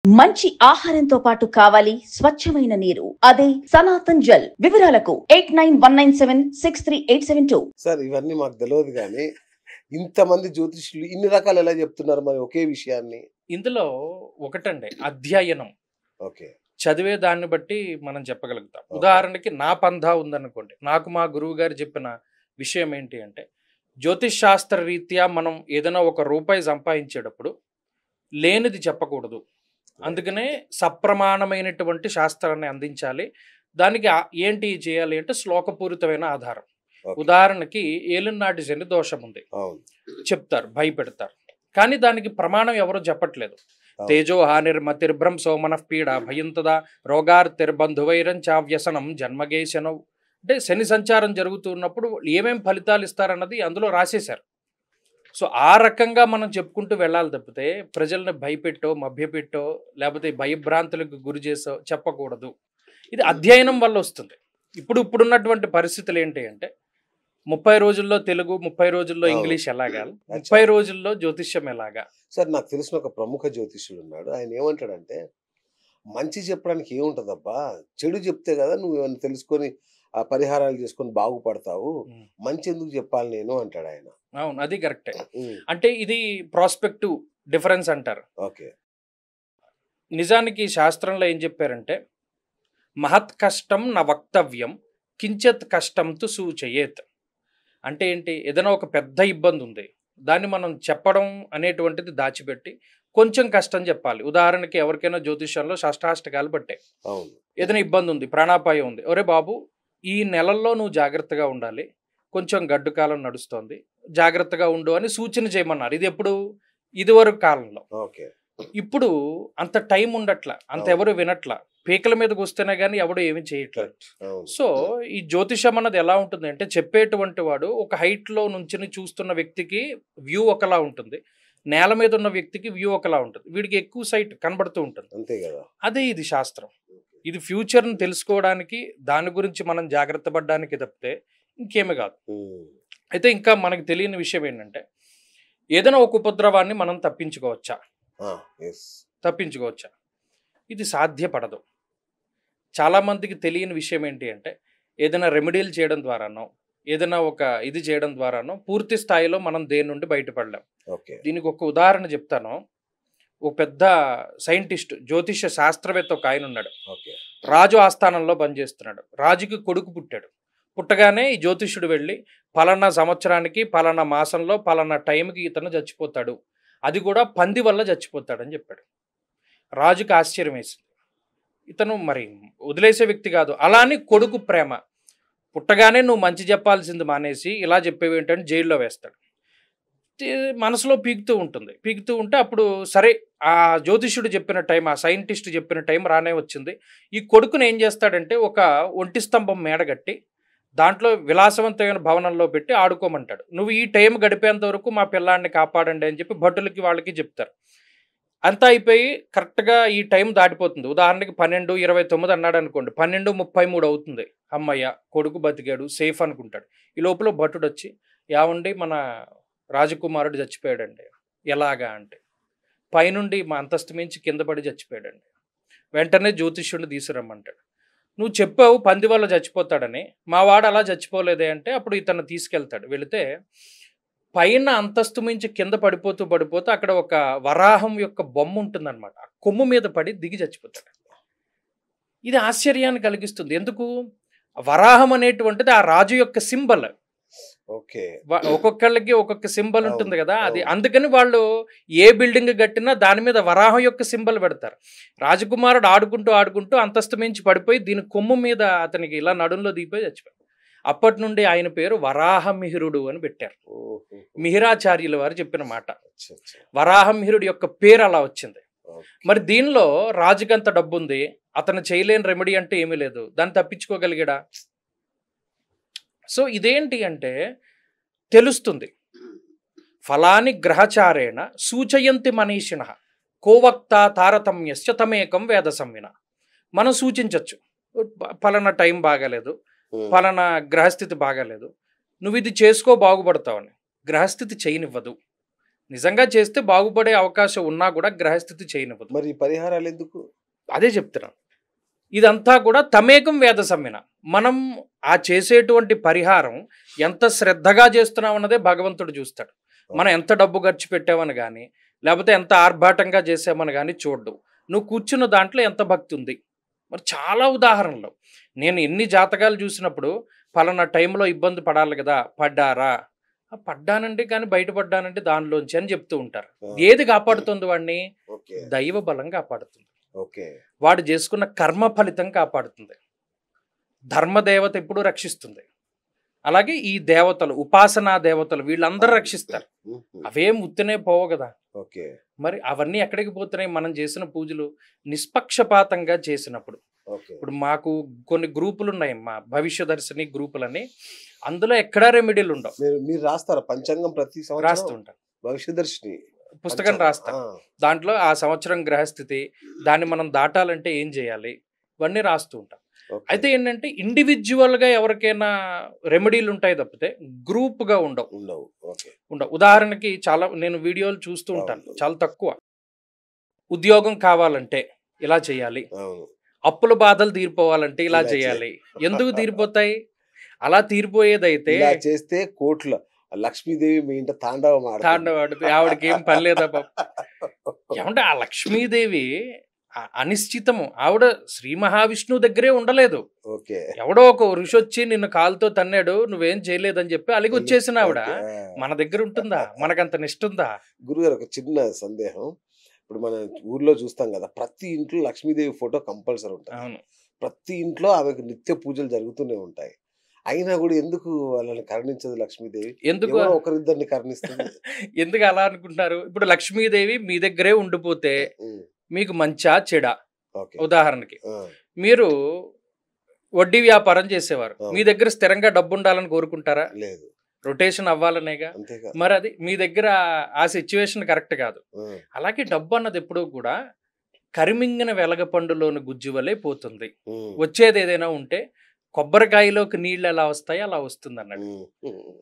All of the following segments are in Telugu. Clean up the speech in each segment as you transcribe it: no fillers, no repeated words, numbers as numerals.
మంచి ఆహారంతో పాటు కావాలి స్వచ్ఛమైన నీరు. అదే సనాతన్ జల్. వివరాలకు 8919763872. సార్ ఇవన్నీ మాకు తెలియదు కానీ ఇంతమంది జ్యోతిష్యులు ఇన్ని రకాలు ఎలా చెప్తున్నారు మరి ఒకే విషయాన్ని? ఇందులో ఒకటండి అధ్యయనం. ఓకే. చదివే దాన్ని బట్టి మనం చెప్పగలుగుతాం. ఉదాహరణకి నా పంధా ఉందనుకోండి, నాకు మా గురువు గారు చెప్పిన విషయం ఏంటి అంటే, జ్యోతిష్ శాస్త్ర రీత్యా మనం ఏదైనా ఒక రూపాయి సంపాదించేటప్పుడు లేనిది చెప్పకూడదు. అందుకనే సప్రమాణమైనటువంటి శాస్త్రాన్ని అందించాలి. దానికి ఏంటి చేయాలి అంటే శ్లోకపూరితమైన ఆధారం. ఉదాహరణకి ఏలినాటి శని దోషం ఉంది చెప్తారు, భయపెడతారు, కానీ దానికి ప్రమాణం ఎవరో చెప్పట్లేదు. తేజో హానిర్మతిర్భ్రం సోమనః పీడ భయంతదా రోగార్తిర్బంధువైరం చావ్యసనం జన్మగేశనం. అంటే శని సంచారం జరుగుతున్నప్పుడు ఏమేం ఫలితాలు ఇస్తారన్నది అందులో రాసేశారు. సో ఆ రకంగా మనం చెప్పుకుంటూ వెళ్ళాలి తప్పితే ప్రజల్ని భయపెట్టో మభ్యపెట్టో లేకపోతే భయభ్రాంతులకు గురి చేసో చెప్పకూడదు. ఇది అధ్యయనం వల్ల వస్తుంది. ఇప్పుడున్నటువంటి పరిస్థితులు ఏంటి అంటే 30 రోజుల్లో తెలుగు, 30 రోజుల్లో ఇంగ్లీష్ ఎలాగా, 30 రోజుల్లో జ్యోతిష్యం ఎలాగా. సార్ నాకు తెలిసిన ఒక ప్రముఖ జ్యోతిష్యుడు ఉన్నాడు. ఆయన ఏమంటాడంటే, మంచి చెప్పడానికి ఏముంటదబ్బా, చెడు చెప్తే కదా నువ్వు ఏమైనా తెలుసుకొని ఆ పరిహారాలు చేసుకొని బాగుపడతావు, మంచి ఎందుకు చెప్పాలి నేను అంటాడు ఆయన. అవును, అది కరెక్టే. అంటే ఇది ప్రాస్పెక్టివ్ డిఫరెన్స్ అంటారు. ఓకే. నిజానికి శాస్త్రంలో ఏం చెప్పారంటే, మహత్ కష్టం న వక్తవ్యం కించిత్ కష్టం తు సూచయేత్. అంటే ఏంటి, ఏదైనా ఒక పెద్ద ఇబ్బంది ఉంది, దాన్ని మనం చెప్పడం అనేటువంటిది దాచిపెట్టి కొంచెం కష్టం చెప్పాలి. ఉదాహరణకి ఎవరికైనా జ్యోతిష్యంలో షష్టాష్టకాలు పట్టాయి, ఏదైనా ఇబ్బంది ఉంది, ప్రాణాపాయం ఉంది, ఒరే బాబు ఈ నెలల్లో నువ్వు జాగ్రత్తగా ఉండాలి, కొంచెం గడ్డు కాలం నడుస్తోంది, జాగ్రత్తగా ఉండు అని సూచన చేయమన్నారు. ఇది ఎప్పుడు, ఇదివరకు కాలంలో. ఇప్పుడు అంత టైం ఉండట్లా, అంత ఎవరు వినట్లా, పీకల మీదకి వస్తేనే కానీ ఎవడు ఏమి చేయట్లేదు. సో ఈ జ్యోతిషం అన్నది ఎలా ఉంటుంది అంటే, చెప్పేటువంటి వాడు ఒక హైట్లో నుంచి చూస్తున్న వ్యక్తికి వ్యూ ఒకలా ఉంటుంది, నేల మీద ఉన్న వ్యక్తికి వ్యూ ఒకలా ఉంటుంది. వీడికి ఎక్కువ సైట్ కనబడుతూ ఉంటుంది. అంతే కదా. అదే ఇది శాస్త్రం. ఇది ఫ్యూచర్ని తెలుసుకోవడానికి, దాని గురించి మనం జాగ్రత్త పడడానికి తప్పితే ఇంకేమీ కాదు. అయితే ఇంకా మనకు తెలియని విషయం ఏంటంటే, ఏదైనా ఒక ఉపద్రవాన్ని మనం తప్పించుకోవచ్చా? తప్పించుకోవచ్చా? ఇది సాధ్యపడదు. చాలామందికి తెలియని విషయం ఏంటి అంటే, ఏదైనా రెమెడీలు చేయడం ద్వారానో, ఏదైనా ఒక ఇది చేయడం ద్వారానో పూర్తి స్థాయిలో మనం దేని నుండి బయటపడలేం. దీనికి ఒక ఉదాహరణ చెప్తాను. ఒక పెద్ద సైంటిస్ట్, జ్యోతిష శాస్త్రవేత్త ఒక ఆయన ఉన్నాడు. రాజు ఆస్థానంలో పనిచేస్తున్నాడు. రాజుకి కొడుకు పుట్టాడు. పుట్టగానే ఈ జ్యోతిష్యుడు వెళ్ళి పలానా సంవత్సరానికి పలానా మాసంలో పలానా టైంకి ఇతను చచ్చిపోతాడు, అది కూడా పంది వల్ల చచ్చిపోతాడని చెప్పాడు. రాజుకి ఆశ్చర్యం వేసింది. ఇతను మరి వదిలేసే వ్యక్తి కాదు. అలా అని కొడుకు ప్రేమ, పుట్టగానే నువ్వు మంచి చెప్పాల్సింది మానేసి ఇలా చెప్పేవేంటని జైల్లో వేస్తాడు. మనసులో పీకుతూ ఉంటుంది. పీకుతూ ఉంటే అప్పుడు సరే ఆ జ్యోతిష్యుడు చెప్పిన టైం, ఆ సైంటిస్ట్ చెప్పిన టైం రానే వచ్చింది. ఈ కొడుకుని ఏం చేస్తాడంటే ఒక ఒంటి స్తంభం మేడగట్టి దాంట్లో విలాసవంతమైన భవనంలో పెట్టి ఆడుకోమంటాడు. నువ్వు ఈ టైం గడిపేంత వరకు మా పిల్లాడిని కాపాడండి అని చెప్పి భటులకి వాళ్ళకి చెప్తారు. అంతా అయిపోయి కరెక్ట్గా ఈ టైం దాటిపోతుంది. ఉదాహరణకి 12:29 అన్నాడు అనుకోండి, 12:33 అవుతుంది. అమ్మయ్య కొడుకు బతికాడు, సేఫ్ అనుకుంటాడు. ఈ లోపల భటుడు వచ్చి, యావండి మన రాజకుమారుడు చచ్చిపోయాడండి. ఎలాగా అంటే, పైనుండి మా అంతస్తు మించి కింద పడి చచ్చిపోయాడండి. వెంటనే జ్యోతిష్యుడిని తీసుకురమ్మంటాడు. నువ్వు చెప్పావు పంది వల్ల చచ్చిపోతాడని, మా వాడు అలా చచ్చిపోలేదే అంటే అప్పుడు ఇతను తీసుకెళ్తాడు. వెళితే పైన అంతస్తు మించి కింద పడిపోతూ అక్కడ ఒక వరాహం యొక్క బొమ్మ ఉంటుందన్నమాట. ఆ కొమ్ము మీద పడి దిగి చచ్చిపోతాడు. ఇది ఆశ్చర్యాన్ని కలిగిస్తుంది. ఎందుకు? వరాహం అనేటువంటిది ఆ రాజు యొక్క సింబల్. ఒక్కొక్కళ్ళకి ఒక్కొక్క సింబల్ ఉంటుంది కదా, అది అందుకని వాళ్ళు ఏ బిల్డింగ్ కట్టినా దాని మీద వరాహం యొక్క సింబల్ పెడతారు. రాజకుమారుడు ఆడుకుంటూ అంతస్తు మించి పడిపోయి దీని కొమ్ము మీద అతనికి ఇలా నడుంలో దిగిపోయి చచ్చిపోయాడు. అప్పటి నుండి ఆయన పేరు వరాహమిహిరుడు అని పెట్టారు. మిహిరాచార్యుల వారు చెప్పిన మాట. వరాహమిహిరుడు యొక్క పేరు అలా వచ్చింది. మరి దీనిలో రాజుకంత డబ్బు ఉంది, అతను చేయలేని రెమెడీ అంటే ఏమీ లేదు, దాన్ని తప్పించుకోగలిగాడా? సో ఇదేంటి అంటే తెలుస్తుంది. ఫలాని గ్రహచారేణ సూచయంతి మనీషిణ కోవక్త తారతమ్యస్య తమేకం వేద సంవిన. మనం సూచించవచ్చు, ఫలానా టైం బాగాలేదు, ఫలానా గ్రహస్థితి బాగాలేదు, నువ్వు ఇది చేసుకో బాగుపడతావని. గ్రహస్థితి చేయనివ్వదు. నిజంగా చేస్తే బాగుపడే అవకాశం ఉన్నా కూడా గ్రహస్థితి చేయనివ్వదు. మరి ఈ పరిహారాలు ఎందుకు? అదే చెప్తున్నాను. ఇదంతా కూడా తమేకం వేద సమ్మిన. మనం ఆ చేసేటువంటి పరిహారం ఎంత శ్రద్ధగా చేస్తున్నాం అన్నదే భగవంతుడు చూస్తాడు. మనం ఎంత డబ్బు ఖర్చు పెట్టామని కానీ, లేకపోతే ఎంత ఆర్భాటంగా చేసామని కానీ చూడ్డు. నువ్వు కూర్చున్న దాంట్లో ఎంత భక్తి ఉంది. మరి చాలా ఉదాహరణలు నేను ఎన్ని జాతకాలు చూసినప్పుడు పలానా టైంలో ఇబ్బంది పడాలి కదా, పడ్డారా? పడ్డానండి కానీ బయటపడ్డానంటే దానిలోంచి అని చెప్తూ ఉంటారు. ఏది కాపాడుతుంది వాడిని? దైవ బలం కాపాడుతుంది. వాడు చేసుకున్న కర్మ ఫలితం కాపాడుతుంది. ధర్మదేవత ఎప్పుడు రక్షిస్తుంది. అలాగే ఈ దేవతలు, ఉపాసనా దేవతలు, వీళ్ళందరూ రక్షిస్తారు. అవేం ఉత్తినే పోవు కదా. మరి అవన్నీ ఎక్కడికి పోతున్నాయి? మనం చేసిన పూజలు నిష్పక్షపాతంగా చేసినప్పుడు. ఇప్పుడు మాకు కొన్ని గ్రూపులు ఉన్నాయి, మా భవిష్యదర్శిని గ్రూపులని. అందులో ఎక్కడా రెమెడీలు ఉండవు. మీరు రాస్తారా పంచాంగం? ప్రతి సంవత్సరం రాస్తుంటాం. భవిష్యదర్శిని పుస్తకం రాస్తాం. దాంట్లో ఆ సంవత్సరం గ్రహస్థితి, దాన్ని మనం దాటాలంటే ఏం చేయాలి, ఇవన్నీ రాస్తూ ఉంటాం. అయితే ఏంటంటే ఇండివిజువల్గా ఎవరికైనా రెమెడీలు ఉంటాయి తప్పితే గ్రూప్గా ఉండవు. ఉదాహరణకి చాలా నేను వీడియోలు చూస్తూ ఉంటాను, చాలా తక్కువ. ఉద్యోగం కావాలంటే ఇలా చేయాలి, అప్పుల బాధలు తీరిపోవాలంటే ఇలా చేయాలి. ఎందుకు తీరిపోతాయి? అలా తీరిపోయేదైతే చేస్తే కోట్ల లక్ష్మీదేవి మీ ఇంట తాండవం ఆడుతుంది. ఆవిడకి ఏం పని లేదా ఏమంటే ఆ లక్ష్మీదేవి అనిశ్చితము. ఆవిడ శ్రీ మహావిష్ణువు దగ్గరే ఉండలేదు. ఎవడో ఒక ఋషి వచ్చి నిన్ను కాలుతో తన్నాడు, నువ్వేం చేయలేదని చెప్పి అలిగి వచ్చేసిన ఆవిడ మన దగ్గర ఉంటుందా? మనకంత నిష్ఠుందా? గురుగారు, ఒక చిన్న సందేహం. ఇప్పుడు మన ఊర్లో చూస్తాం కదా, ప్రతి ఇంట్లో లక్ష్మీదేవి ఫోటో కంపల్సరీ ఉంటుంది. ప్రతి ఇంట్లో ఆమెకు నిత్య పూజలు జరుగుతూనే ఉంటాయి. అయినా కూడా ఎందుకు వాళ్ళని కరుణించదు లక్ష్మీదేవి? ఎందుకు ఒకరిద్దరిని కరుణిస్తుంది? ఎందుకు అలా అనుకుంటున్నారు? ఇప్పుడు లక్ష్మీదేవి మీ దగ్గరే ఉండిపోతే మీకు మంచా చెడా? ఉదాహరణకి మీరు వడ్డీ వ్యాపారం చేసేవారు, మీ దగ్గర స్థిరంగా డబ్బు ఉండాలని కోరుకుంటారా? లేదు. రొటేషన్ అవ్వాలనేగా. మరి అది మీ దగ్గర ఆ సిచ్యువేషన్ కరెక్ట్ కాదు. అలాగే డబ్బు అన్నది ఎప్పుడూ కూడా కరిమింగిన వెలగపండులోని గుజ్జు వలె పోతుంది. వచ్చేది ఏదైనా ఉంటే కొబ్బరికాయలోకి నీళ్ళు ఎలా వస్తాయో అలా వస్తుంది అన్నట్టు.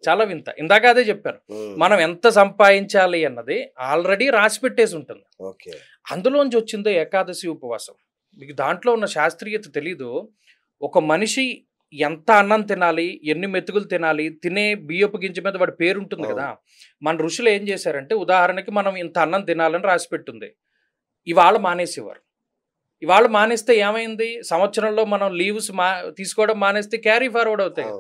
చాలా వింత. ఇందాక అదే చెప్పాను, మనం ఎంత సంపాదించాలి అన్నది ఆల్రెడీ రాసి పెట్టేసి ఉంటుంది. అందులోంచి వచ్చిందో ఏకాదశి ఉపవాసం. మీకు దాంట్లో ఉన్న శాస్త్రీయత తెలీదు. ఒక మనిషి ఎంత అన్నం తినాలి, ఎన్ని మెతుకులు తినాలి, తినే బియ్యపు గింజ మీద వాడి పేరు ఉంటుంది కదా. మన ఋషులు ఏం చేశారంటే, ఉదాహరణకి మనం ఇంత అన్నం తినాలని రాసి పెట్టుంది, ఇవాళ మానేసేవారు. ఇవాళ మానేస్తే ఏమైంది? సంవత్సరంలో మనం లీవ్స్ తీసుకోవడం మానేస్తే క్యారీ ఫార్వర్డ్ అవుతాయి.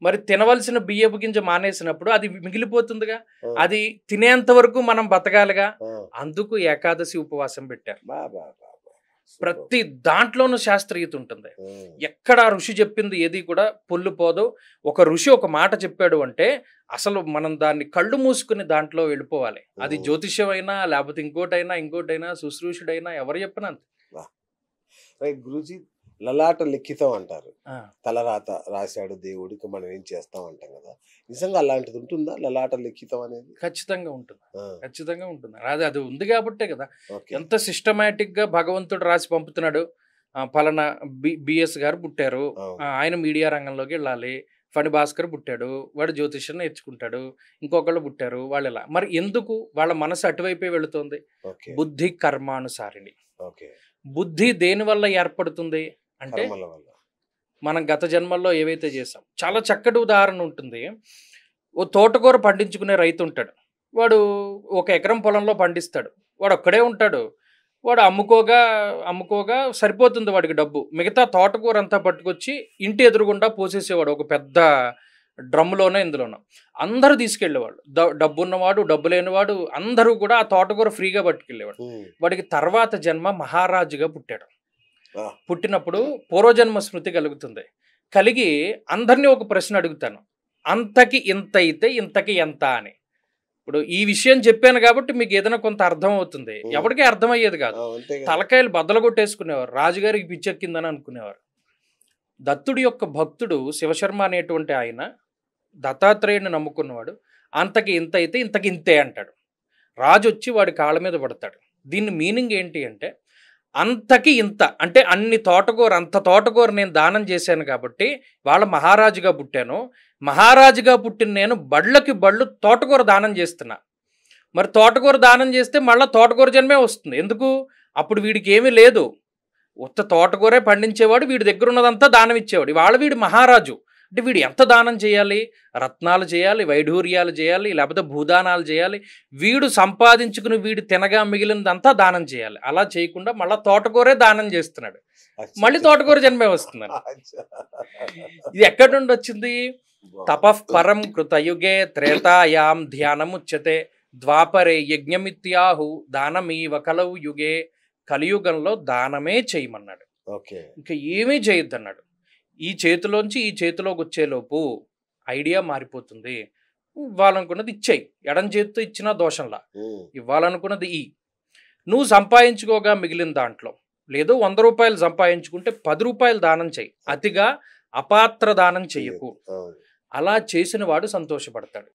మరి తినవలసిన బియ్యపు గింజ మానేసినప్పుడు అది మిగిలిపోతుందిగా. అది తినేంత వరకు మనం బతకాలిగా. అందుకు ఏకాదశి ఉపవాసం పెట్టారు. ప్రతి దాంట్లోనూ శాస్త్రీయత ఉంటుంది. ఎక్కడ ఋషి చెప్పింది ఏది కూడా పొల్లు పోదు. ఒక ఋషి ఒక మాట చెప్పాడు అంటే అసలు మనం దాన్ని కళ్ళు మూసుకుని దాంట్లో వెళ్ళిపోవాలి. అది జ్యోతిష్యమైనా, లేకపోతే ఇంకోటైనా, శుశ్రూషుడైనా, ఎవరు చెప్పినా అంతే. రైట్ గురూజీ, లలాట లిఖితం అంటారు. తలరాత రాశాడు దేవుడికి, మనం ఏం చేస్తాం అంటాం కదా. నిజంగా అలాంటిది ఉంటుందా లలాట లిఖితం అనేది? ఖచ్చితంగా ఉంటుంది. ఖచ్చితంగా ఉంటుంది. అది ఉంది కాబట్టే కదా ఎంత సిస్టమేటిక్ గా భగవంతుడు రాసి పంపుతున్నాడు. పలానా బిఎస్ గారు పుట్టారు, ఆయన మీడియా రంగంలోకి వెళ్ళాలి. ఫణి భాస్కర్ పుట్టాడు, వాడు జ్యోతిష్యం నేర్చుకుంటాడు. ఇంకొకళ్ళు పుట్టారు, వాళ్ళు ఎలా. మరి ఎందుకు వాళ్ళ మనసు అటువైపే వెళుతుంది? బుద్ధి కర్మానుసారిణి. బుద్ధి దేని వల్ల ఏర్పడుతుంది అంటే మనం గత జన్మల్లో ఏవైతే చేసాం. చాలా చక్కటి ఉదాహరణ ఉంటుంది. ఓ తోటకూర పండించుకునే రైతు ఉంటాడు. వాడు 1 ఎకరం పొలంలో పండిస్తాడు. వాడు ఒక్కడే ఉంటాడు. వాడు అమ్ముకోగా సరిపోతుంది వాడికి డబ్బు. మిగతా తోటకూర అంతా పట్టుకొచ్చి ఇంటి ఎదురుగుండా పోసేసేవాడు, ఒక పెద్ద డ్రమ్లోనో ఇందులోనో. అందరూ తీసుకెళ్ళేవాడు. డబ్బు ఉన్నవాడు, డబ్బు లేనివాడు అందరూ కూడా ఆ తోటకూర ఫ్రీగా పట్టుకెళ్ళేవాడు. వాడికి తర్వాత జన్మ మహారాజుగా పుట్టాడు. పుట్టినప్పుడు పూర్వజన్మ స్మృతి కలుగుతుంది. కలిగి అందరినీ ఒక ప్రశ్న అడుగుతాను, అంతకి ఇంత అయితే ఇంతకి ఎంత అని. ఇప్పుడు ఈ విషయం చెప్పాను కాబట్టి మీకు ఏదైనా కొంత అర్థం అవుతుంది. ఎవరికి అర్థమయ్యేది కాదు. తలకాయలు బద్దలు కొట్టేసుకునేవారు, రాజుగారికి పిచ్చెక్కిందని అనుకునేవారు. దత్తుడి యొక్క భక్తుడు శివశర్మ అనేటువంటి ఆయన దత్తాత్రేయుని నమ్ముకున్నవాడు. అంతకి ఇంత అయితే ఇంతకి ఇంతే అంటాడు. రాజు వచ్చి వాడి కాళ్ళ మీద పడతాడు. దీని మీనింగ్ ఏంటి అంటే, అంతకి ఇంత అంటే అన్ని తోటకూర, అంత తోటకూర నేను దానం చేశాను కాబట్టి వాళ్ళ మహారాజుగా పుట్టాను. మహారాజుగా పుట్టిన నేను బళ్ళకి బళ్ళు తోటకూర దానం చేస్తున్నా. మరి తోటకూర దానం చేస్తే మళ్ళీ తోటకూర జన్మే వస్తుంది. ఎందుకు? అప్పుడు వీడికి ఏమీ లేదు, ఉత్త తోటకూరే పండించేవాడు, వీడి దగ్గర ఉన్నదంతా దానం ఇచ్చేవాడు. ఇవాళ వీడు మహారాజు. అంటే వీడు ఎంత దానం చేయాలి? రత్నాలు చేయాలి, వైఢూర్యాలు చేయాలి, లేకపోతే భూదానాలు చేయాలి. వీడు సంపాదించుకుని వీడు తినగా మిగిలినదంతా దానం చేయాలి. అలా చేయకుండా మళ్ళీ తోటకూరే దానం చేస్తున్నాడు, మళ్ళీ తోటకూర జన్మే వస్తుందని. ఇది ఎక్కడి నుండి వచ్చింది? తపః పరం కృతయుగే త్రేతాయాం ధ్యానముచ్యతే ద్వాపరే యజ్ఞమిత్యాహు దానమీవ కలవు యుగే. కలియుగంలో దానమే చేయమన్నాడు, ఇంకా ఏమీ చేయొద్దన్నాడు. ఈ చేతిలోంచి ఈ చేతిలోకి వచ్చేలోపు ఐడియా మారిపోతుంది. ఇవ్వాలనుకున్నది ఇచ్చేయి, ఎడం చేతితో ఇచ్చినా దోషంలా. ఇవ్వాలనుకున్నది నువ్వు సంపాదించుకోగా మిగిలిన దాంట్లో లేదు 100 రూపాయలు సంపాదించుకుంటే 10 రూపాయలు దానం చెయ్యి, అతిగా అపాత్ర దానం చెయ్యకు. అలా చేసిన వాడు సంతోషపడతాడు.